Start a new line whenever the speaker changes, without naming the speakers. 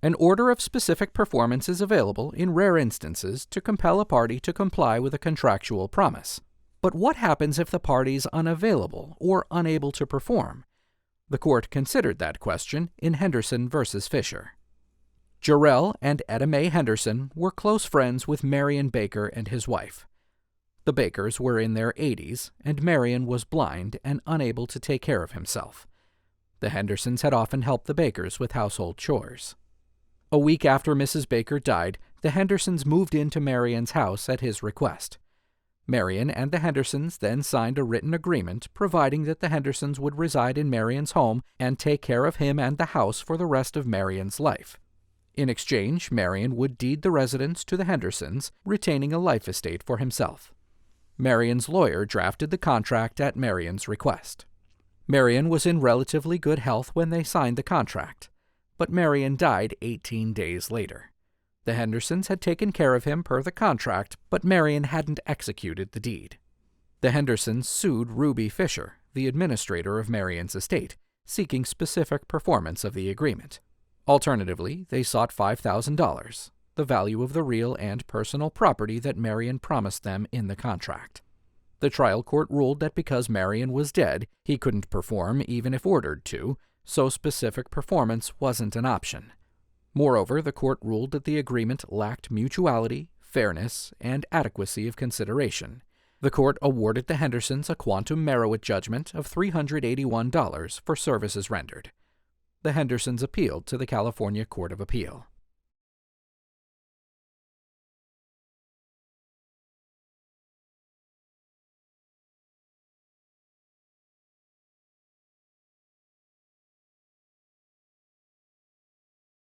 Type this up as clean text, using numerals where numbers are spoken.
An order of specific performance is available in rare instances to compel a party to comply with a contractual promise. But what happens if the party's unavailable or unable to perform? The court considered that question in Henderson v. Fisher. Jarrell and Etta Henderson were close friends with Marion Baker and his wife. The Bakers were in their 80s, and Marion was blind and unable to take care of himself. The Hendersons had often helped the Bakers with household chores. A week after Mrs. Baker died, the Hendersons moved into Marion's house at his request. Marion and the Hendersons then signed a written agreement providing that the Hendersons would reside in Marion's home and take care of him and the house for the rest of Marion's life. In exchange, Marion would deed the residence to the Hendersons, retaining a life estate for himself. Marion's lawyer drafted the contract at Marion's request. Marion was in relatively good health when they signed the contract, but Marion died 18 days later. The Hendersons had taken care of him per the contract, but Marion hadn't executed the deed. The Hendersons sued Ruby Fisher, the administrator of Marion's estate, seeking specific performance of the agreement. Alternatively, they sought $5,000, the value of the real and personal property that Marion promised them in the contract. The trial court ruled that because Marion was dead, he couldn't perform even if ordered to, so specific performance wasn't an option. Moreover, the court ruled that the agreement lacked mutuality, fairness, and adequacy of consideration. The court awarded the Hendersons a quantum merit judgment of $381 for services rendered. The Hendersons appealed to the California Court of Appeal.